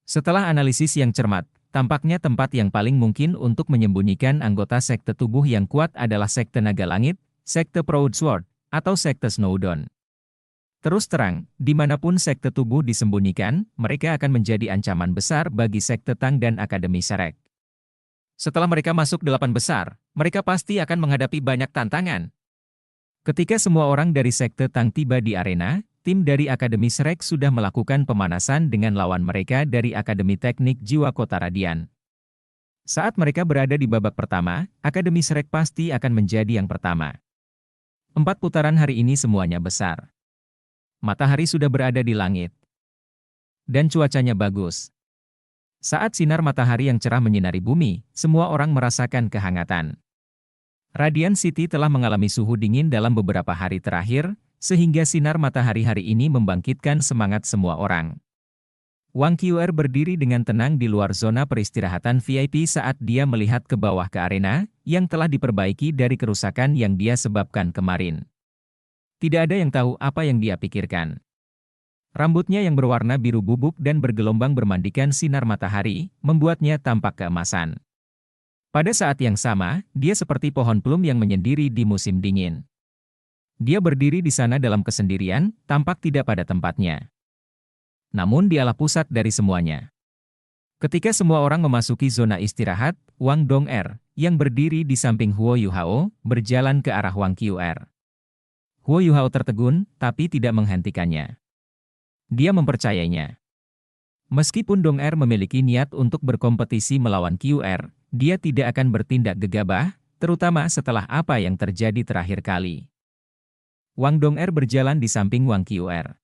Setelah analisis yang cermat, tampaknya tempat yang paling mungkin untuk menyembunyikan anggota sekte tubuh yang kuat adalah sekte Naga Langit, sekte Proud Sword, atau sekte Snowdon. Terus terang, dimanapun sekte tubuh disembunyikan, mereka akan menjadi ancaman besar bagi sekte Tang dan Akademi Shrek. Setelah mereka masuk 8 besar, mereka pasti akan menghadapi banyak tantangan. Ketika semua orang dari sekte Tang tiba di arena, tim dari Akademi Shrek sudah melakukan pemanasan dengan lawan mereka dari Akademi Teknik Jiwa Kota Radian. Saat mereka berada di babak pertama, Akademi Shrek pasti akan menjadi yang pertama. 4 putaran hari ini semuanya besar. Matahari sudah berada di langit. Dan cuacanya bagus. Saat sinar matahari yang cerah menyinari bumi, semua orang merasakan kehangatan. Radiant City telah mengalami suhu dingin dalam beberapa hari terakhir, sehingga sinar matahari hari ini membangkitkan semangat semua orang. Wang Qr berdiri dengan tenang di luar zona peristirahatan VIP saat dia melihat ke bawah ke arena, yang telah diperbaiki dari kerusakan yang dia sebabkan kemarin. Tidak ada yang tahu apa yang dia pikirkan. Rambutnya yang berwarna biru bubuk dan bergelombang bermandikan sinar matahari, membuatnya tampak keemasan. Pada saat yang sama, dia seperti pohon plum yang menyendiri di musim dingin. Dia berdiri di sana dalam kesendirian, tampak tidak pada tempatnya. Namun dialah pusat dari semuanya. Ketika semua orang memasuki zona istirahat, Wang Dong'er, yang berdiri di samping Huo Yuhao, berjalan ke arah Wang Qr. Huo Yuhao tertegun, tapi tidak menghentikannya. Dia mempercayainya. Meskipun Dong'er memiliki niat untuk berkompetisi melawan QR, dia tidak akan bertindak gegabah, terutama setelah apa yang terjadi terakhir kali. Wang Dong'er berjalan di samping Wang QR.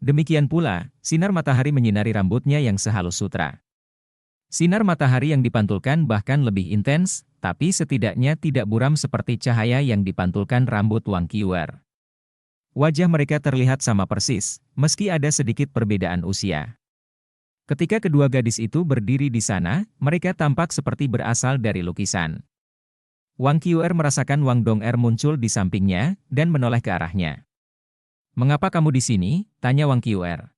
Demikian pula, sinar matahari menyinari rambutnya yang sehalus sutra. Sinar matahari yang dipantulkan bahkan lebih intens, tapi setidaknya tidak buram seperti cahaya yang dipantulkan rambut Wang Qr. Wajah mereka terlihat sama persis, meski ada sedikit perbedaan usia. Ketika kedua gadis itu berdiri di sana, mereka tampak seperti berasal dari lukisan. Wang Qr merasakan Wang Dong'er muncul di sampingnya, dan menoleh ke arahnya. "Mengapa kamu di sini?" tanya Wang Qr.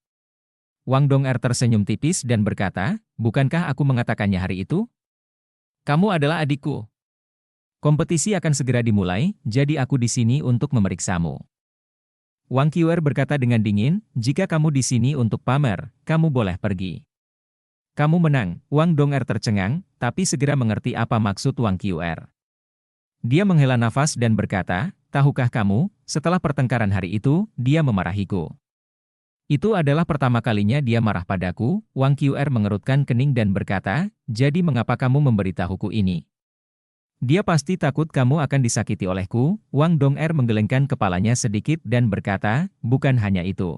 Wang Dong'er tersenyum tipis dan berkata, "Bukankah aku mengatakannya hari itu? Kamu adalah adikku. Kompetisi akan segera dimulai, jadi aku di sini untuk memeriksamu." Wang Qr berkata dengan dingin, "Jika kamu di sini untuk pamer, kamu boleh pergi." "Kamu menang." Wang Dong'er tercengang, tapi segera mengerti apa maksud Wang Qr. Dia menghela nafas dan berkata, "Tahukah kamu, setelah pertengkaran hari itu, dia memarahiku. Itu adalah pertama kalinya dia marah padaku." Wang Qr mengerutkan kening dan berkata, "Jadi mengapa kamu memberitahuku ini?" "Dia pasti takut kamu akan disakiti olehku." Wang Dong'er menggelengkan kepalanya sedikit dan berkata, "Bukan hanya itu.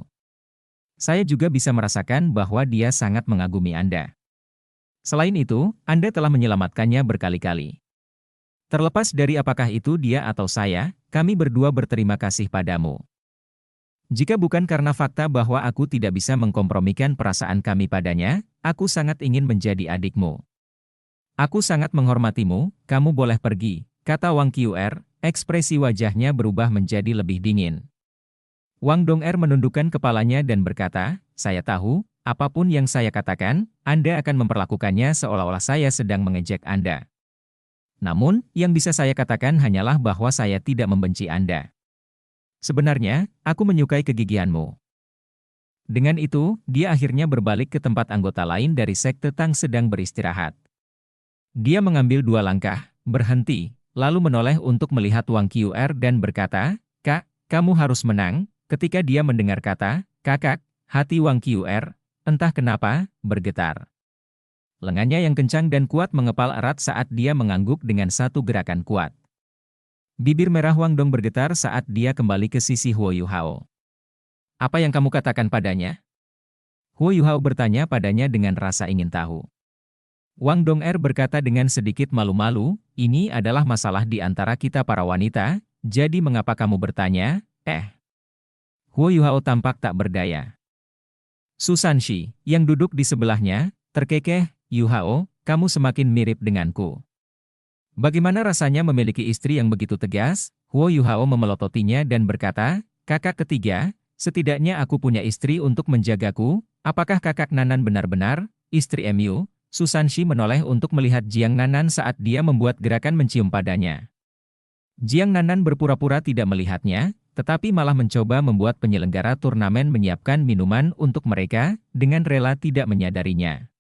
Saya juga bisa merasakan bahwa dia sangat mengagumi Anda. Selain itu, Anda telah menyelamatkannya berkali-kali. Terlepas dari apakah itu dia atau saya, kami berdua berterima kasih padamu. Jika bukan karena fakta bahwa aku tidak bisa mengkompromikan perasaan kami padanya, aku sangat ingin menjadi adikmu. Aku sangat menghormatimu, kamu boleh pergi," kata Wang Qr, ekspresi wajahnya berubah menjadi lebih dingin. Wang Dong'er menundukkan kepalanya dan berkata, "Saya tahu, apapun yang saya katakan, Anda akan memperlakukannya seolah-olah saya sedang mengejek Anda. Namun, yang bisa saya katakan hanyalah bahwa saya tidak membenci Anda. Sebenarnya, aku menyukai kegigihanmu." Dengan itu, dia akhirnya berbalik ke tempat anggota lain dari sekte Tang sedang beristirahat. Dia mengambil 2 langkah, berhenti, lalu menoleh untuk melihat Wang Qr dan berkata, "Kak, kamu harus menang." Ketika dia mendengar kata, "Kakak," hati Wang Qr, entah kenapa, bergetar. Lengannya yang kencang dan kuat mengepal erat saat dia mengangguk dengan satu gerakan kuat. Bibir merah Wang Dong bergetar saat dia kembali ke sisi Huo Yuhao. "Apa yang kamu katakan padanya?" Huo Yuhao bertanya padanya dengan rasa ingin tahu. Wang Dong'er berkata dengan sedikit malu-malu, "Ini adalah masalah di antara kita para wanita, jadi mengapa kamu bertanya?" Huo Yuhao tampak tak berdaya. Su Sanshi, yang duduk di sebelahnya, terkekeh, "Yuhao, kamu semakin mirip denganku. Bagaimana rasanya memiliki istri yang begitu tegas?" Huo Yuhao memelototinya dan berkata, "Kakak ketiga, setidaknya aku punya istri untuk menjagaku, Apakah kakak Nanan benar-benar, istri Mu? Susanshi menoleh untuk melihat Jiang Nanan saat dia membuat gerakan mencium padanya. Jiang Nanan berpura-pura tidak melihatnya, tetapi malah mencoba membuat penyelenggara turnamen menyiapkan minuman untuk mereka, dengan rela tidak menyadarinya.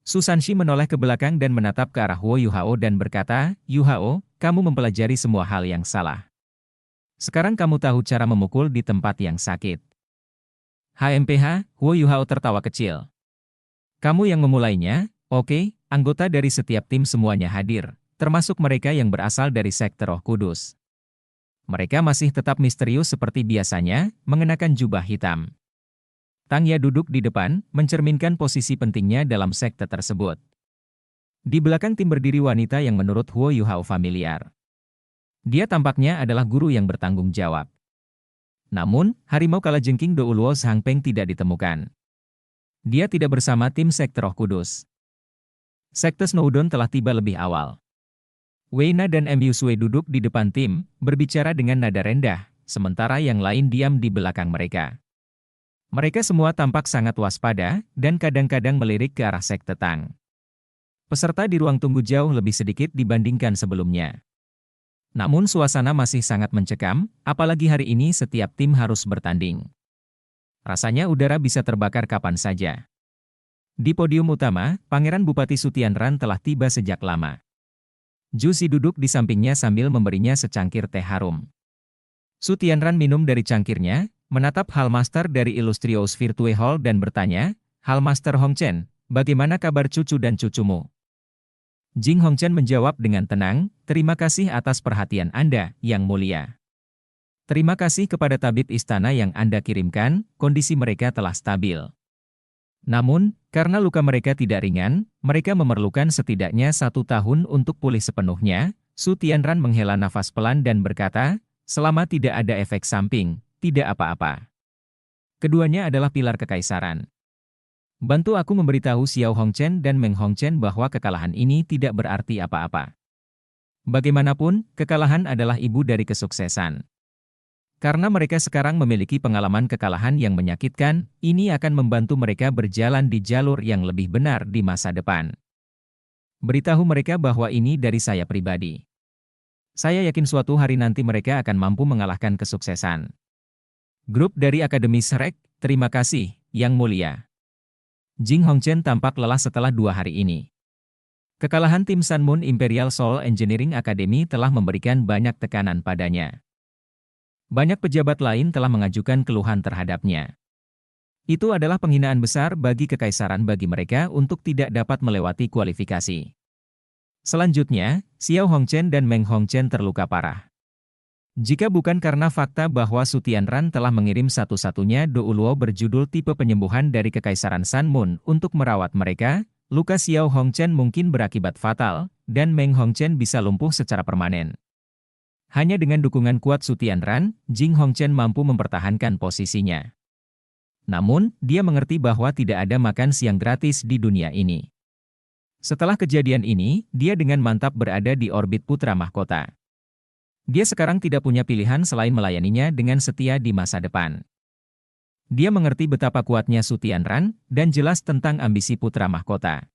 Susanshi menoleh ke belakang dan menatap ke arah Wo Yuhao dan berkata, "Yuhao, kamu mempelajari semua hal yang salah. Sekarang kamu tahu cara memukul di tempat yang sakit." HMPH, Wo Yuhao tertawa kecil. "Kamu yang memulainya, oke?" Anggota dari setiap tim semuanya hadir, termasuk mereka yang berasal dari sekte Roh Kudus. Mereka masih tetap misterius seperti biasanya, mengenakan jubah hitam. Tangya duduk di depan, mencerminkan posisi pentingnya dalam sekte tersebut. Di belakang tim berdiri wanita yang menurut Wo Yuhao familiar. Dia tampaknya adalah guru yang bertanggung jawab. Namun, harimau kalajengking Douluo Zhangpeng tidak ditemukan. Dia tidak bersama tim sekte Roh Kudus. Sekte Snowdon telah tiba lebih awal. Weina dan Yusue duduk di depan tim, berbicara dengan nada rendah, sementara yang lain diam di belakang mereka. Mereka semua tampak sangat waspada, dan kadang-kadang melirik ke arah sekte Tang. Peserta di ruang tunggu jauh lebih sedikit dibandingkan sebelumnya. Namun suasana masih sangat mencekam, apalagi hari ini setiap tim harus bertanding. Rasanya udara bisa terbakar kapan saja. Di podium utama, Pangeran Bupati Sutianran telah tiba sejak lama. Jusi duduk di sampingnya sambil memberinya secangkir teh harum. Sutianran minum dari cangkirnya, menatap Hallmaster dari Illustrious Virtue Hall dan bertanya, "Hallmaster Hongchen, bagaimana kabar cucu dan cucumu?" Jing Hongchen menjawab dengan tenang, "Terima kasih atas perhatian Anda, Yang Mulia. Terima kasih kepada tabib istana yang Anda kirimkan, kondisi mereka telah stabil. Namun, karena luka mereka tidak ringan, mereka memerlukan setidaknya 1 tahun untuk pulih sepenuhnya." Su Tianran menghela nafas pelan dan berkata, "Selama tidak ada efek samping, tidak apa-apa. Keduanya adalah pilar kekaisaran. Bantu aku memberitahu Xiao Hongchen dan Meng Hongchen bahwa kekalahan ini tidak berarti apa-apa. Bagaimanapun, kekalahan adalah ibu dari kesuksesan. Karena mereka sekarang memiliki pengalaman kekalahan yang menyakitkan, ini akan membantu mereka berjalan di jalur yang lebih benar di masa depan. Beritahu mereka bahwa ini dari saya pribadi. Saya yakin suatu hari nanti mereka akan mampu mengalahkan kesuksesan." Grup dari Akademi Shrek, terima kasih, Yang Mulia. Jing Hongchen tampak lelah setelah 2 hari ini. Kekalahan tim Sun Moon Imperial Soul Engineering Academy telah memberikan banyak tekanan padanya. Banyak pejabat lain telah mengajukan keluhan terhadapnya. Itu adalah penghinaan besar bagi kekaisaran bagi mereka untuk tidak dapat melewati kualifikasi. Selanjutnya, Xiao Hongchen dan Meng Hongchen terluka parah. Jika bukan karena fakta bahwa Sutianran telah mengirim satu-satunya Douluo berjudul tipe penyembuhan dari Kekaisaran Sun Moon untuk merawat mereka, luka Xiao Hongchen mungkin berakibat fatal, dan Meng Hongchen bisa lumpuh secara permanen. Hanya dengan dukungan kuat Sutianran, Jing Hongchen mampu mempertahankan posisinya. Namun, dia mengerti bahwa tidak ada makan siang gratis di dunia ini. Setelah kejadian ini, dia dengan mantap berada di orbit putra mahkota. Dia sekarang tidak punya pilihan selain melayaninya dengan setia di masa depan. Dia mengerti betapa kuatnya Sutianran, dan jelas tentang ambisi putra mahkota.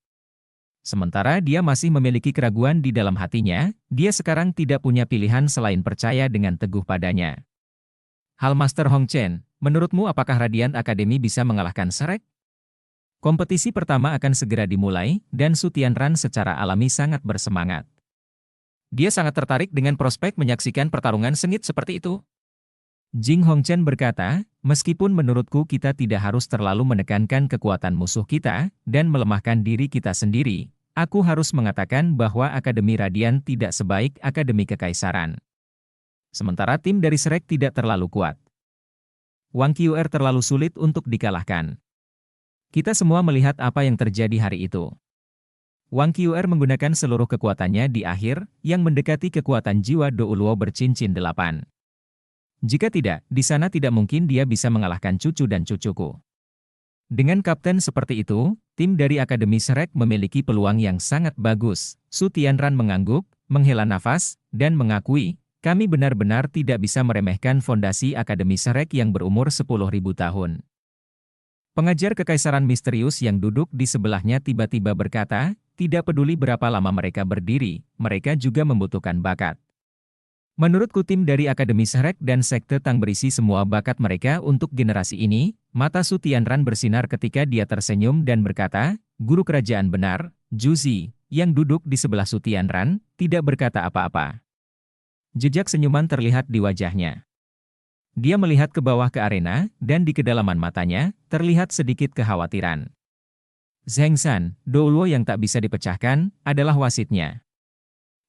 Sementara dia masih memiliki keraguan di dalam hatinya, dia sekarang tidak punya pilihan selain percaya dengan teguh padanya. Hallmaster Hongchen, menurutmu apakah Radiant Academy bisa mengalahkan Shrek? Kompetisi pertama akan segera dimulai, dan Sutianran secara alami sangat bersemangat. Dia sangat tertarik dengan prospek menyaksikan pertarungan sengit seperti itu. Jing Hongchen berkata, "Meskipun menurutku kita tidak harus terlalu menekankan kekuatan musuh kita, dan melemahkan diri kita sendiri, aku harus mengatakan bahwa Akademi Radian tidak sebaik Akademi Kekaisaran. Sementara tim dari Shrek tidak terlalu kuat. Wang Qr terlalu sulit untuk dikalahkan. Kita semua melihat apa yang terjadi hari itu. Wang Qr menggunakan seluruh kekuatannya di akhir, yang mendekati kekuatan jiwa Douluo bercincin 8. Jika tidak, di sana tidak mungkin dia bisa mengalahkan cucu dan cucuku. Dengan kapten seperti itu, tim dari Akademi Shrek memiliki peluang yang sangat bagus." Su Tianran mengangguk, menghela nafas, dan mengakui, "Kami benar-benar tidak bisa meremehkan fondasi Akademi Shrek yang berumur 10.000 tahun. Pengajar kekaisaran misterius yang duduk di sebelahnya tiba-tiba berkata, tidak peduli berapa lama mereka berdiri, mereka juga membutuhkan bakat. Menurutku tim dari Akademi Shrek dan Sekte Tang berisi semua bakat mereka untuk generasi ini. Mata Su Tianran bersinar ketika dia tersenyum dan berkata, guru kerajaan benar, Juzi, yang duduk di sebelah Su Tianran, tidak berkata apa-apa. Jejak senyuman terlihat di wajahnya. Dia melihat ke bawah ke arena, dan di kedalaman matanya, terlihat sedikit kekhawatiran. Zheng San, Doulo yang tak bisa dipecahkan, adalah wasitnya.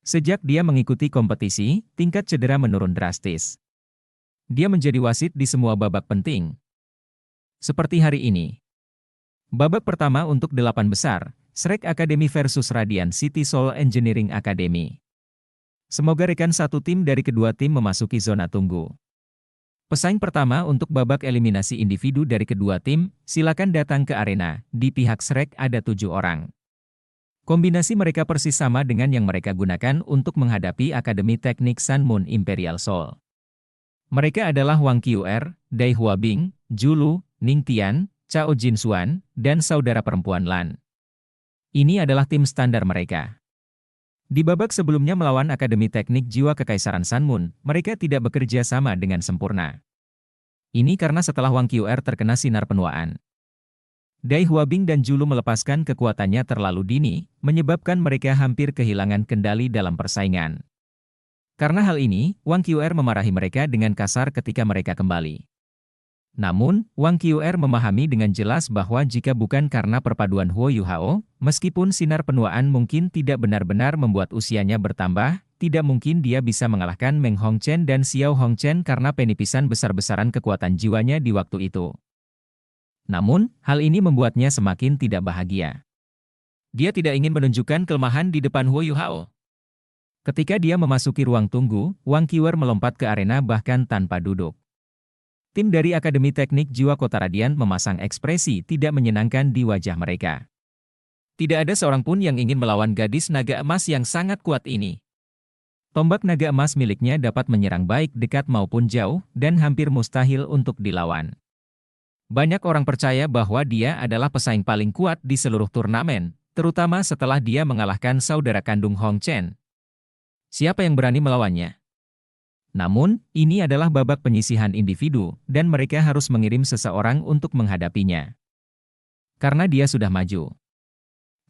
Sejak dia mengikuti kompetisi, tingkat cedera menurun drastis. Dia menjadi wasit di semua babak penting. Seperti hari ini. Babak pertama untuk 8 besar, Shrek Academy versus Radiant City Soul Engineering Academy. Semoga rekan satu tim dari kedua tim memasuki zona tunggu. Pesaing pertama untuk babak eliminasi individu dari kedua tim, silakan datang ke arena. Di pihak Shrek ada 7 orang. Kombinasi mereka persis sama dengan yang mereka gunakan untuk menghadapi Akademi Teknik Sun Moon Imperial Soul. Mereka adalah Wang Qiuer, Dai Huabing, Julu, Ning Tian, Cao Jinxuan, dan saudara perempuan Lan. Ini adalah tim standar mereka. Di babak sebelumnya melawan Akademi Teknik Jiwa Kekaisaran Sun Moon, mereka tidak bekerja sama dengan sempurna. Ini karena setelah Wang Qiuer terkena sinar penuaan. Dai Huabing dan Julu melepaskan kekuatannya terlalu dini, menyebabkan mereka hampir kehilangan kendali dalam persaingan. Karena hal ini, Wang Qiuer memarahi mereka dengan kasar ketika mereka kembali. Namun, Wang Qiuer memahami dengan jelas bahwa jika bukan karena perpaduan Huo Yuhao, meskipun sinar penuaan mungkin tidak benar-benar membuat usianya bertambah, tidak mungkin dia bisa mengalahkan Meng Hongchen dan Xiao Hongchen karena penipisan besar-besaran kekuatan jiwanya di waktu itu. Namun, hal ini membuatnya semakin tidak bahagia. Dia tidak ingin menunjukkan kelemahan di depan Huo Yuhao. Ketika dia memasuki ruang tunggu, Wang Qiuer melompat ke arena bahkan tanpa duduk. Tim dari Akademi Teknik Jiwa Kota Radiant memasang ekspresi tidak menyenangkan di wajah mereka. Tidak ada seorang pun yang ingin melawan gadis naga emas yang sangat kuat ini. Tombak naga emas miliknya dapat menyerang baik dekat maupun jauh, dan hampir mustahil untuk dilawan. Banyak orang percaya bahwa dia adalah pesaing paling kuat di seluruh turnamen, terutama setelah dia mengalahkan saudara kandung Hong Chen. Siapa yang berani melawannya? Namun, ini adalah babak penyisihan individu, dan mereka harus mengirim seseorang untuk menghadapinya. Karena dia sudah maju.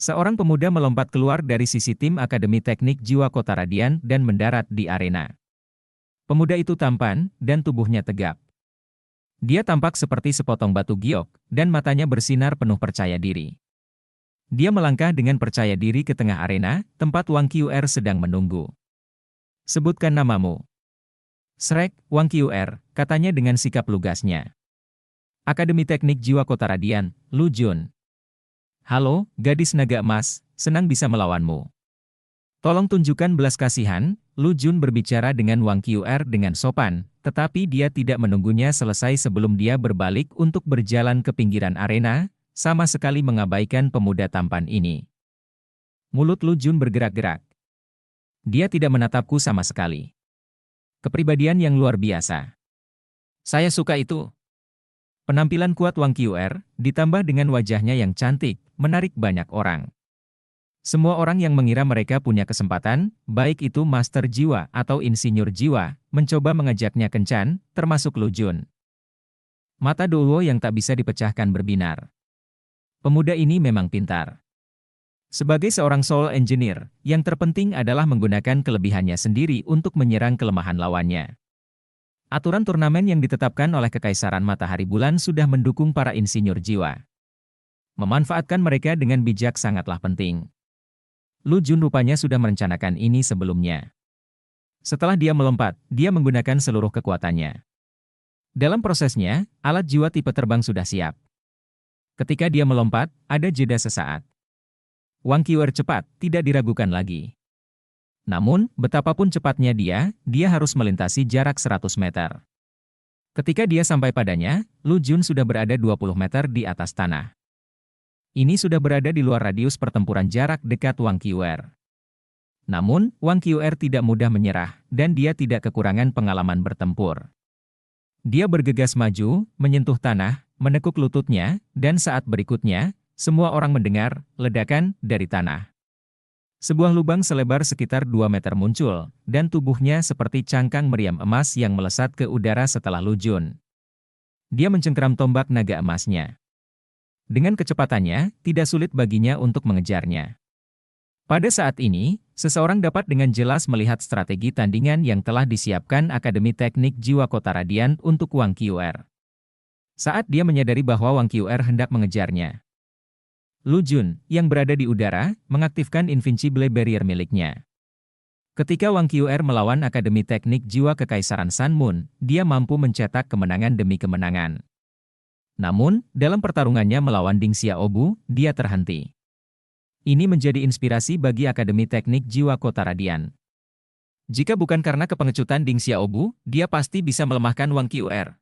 Seorang pemuda melompat keluar dari sisi tim Akademi Teknik Jiwa Kota Radiant dan mendarat di arena. Pemuda itu tampan, dan tubuhnya tegap. Dia tampak seperti sepotong batu giok, dan matanya bersinar penuh percaya diri. Dia melangkah dengan percaya diri ke tengah arena, tempat Wang Qiuer sedang menunggu. Sebutkan namamu. Shrek, Wang Qiuer, katanya dengan sikap lugasnya. Akademi Teknik Jiwa Kota Radiant, Lu Jun. Halo, gadis naga emas, senang bisa melawanmu. Tolong tunjukkan belas kasihan. Lu Jun berbicara dengan Wang Qiuer dengan sopan, tetapi dia tidak menunggunya selesai sebelum dia berbalik untuk berjalan ke pinggiran arena, sama sekali mengabaikan pemuda tampan ini. Mulut Lu Jun bergerak-gerak. Dia tidak menatapku sama sekali. Kepribadian yang luar biasa. Saya suka itu. Penampilan kuat Wang Qiuer, ditambah dengan wajahnya yang cantik, menarik banyak orang. Semua orang yang mengira mereka punya kesempatan, baik itu master jiwa atau insinyur jiwa, mencoba mengajaknya kencan, termasuk Lu Jun. Mata Doulo yang tak bisa dipecahkan berbinar. Pemuda ini memang pintar. Sebagai seorang soul engineer, yang terpenting adalah menggunakan kelebihannya sendiri untuk menyerang kelemahan lawannya. Aturan turnamen yang ditetapkan oleh Kekaisaran Matahari Bulan sudah mendukung para insinyur jiwa. Memanfaatkan mereka dengan bijak sangatlah penting. Lu Jun rupanya sudah merencanakan ini sebelumnya. Setelah dia melompat, dia menggunakan seluruh kekuatannya. Dalam prosesnya, alat jiwa tipe terbang sudah siap. Ketika dia melompat, ada jeda sesaat. Wang Qiuer cepat, tidak diragukan lagi. Namun, betapapun cepatnya dia harus melintasi jarak 100 meter. Ketika dia sampai padanya, Lu Jun sudah berada 20 meter di atas tanah. Ini sudah berada di luar radius pertempuran jarak dekat Wang Qiuer. Namun, Wang Qiuer tidak mudah menyerah, dan dia tidak kekurangan pengalaman bertempur. Dia bergegas maju, menyentuh tanah, menekuk lututnya, dan saat berikutnya, semua orang mendengar ledakan dari tanah. Sebuah lubang selebar sekitar 2 meter muncul, dan tubuhnya seperti cangkang meriam emas yang melesat ke udara setelah Lujun. Dia mencengkeram tombak naga emasnya. Dengan kecepatannya, tidak sulit baginya untuk mengejarnya. Pada saat ini, seseorang dapat dengan jelas melihat strategi tandingan yang telah disiapkan Akademi Teknik Jiwa Kota Radian untuk Wang Qiuer. Saat dia menyadari bahwa Wang Qiuer hendak mengejarnya, Lu Jun, yang berada di udara, mengaktifkan Invincible Barrier miliknya. Ketika Wang Qiuer melawan Akademi Teknik Jiwa Kekaisaran Sun Moon, dia mampu mencetak kemenangan demi kemenangan. Namun, dalam pertarungannya melawan Ding Xiaobu, dia terhenti. Ini menjadi inspirasi bagi Akademi Teknik Jiwa Kota Radian. Jika bukan karena kepengecutan Ding Xiaobu, dia pasti bisa melemahkan Wang Qiuer.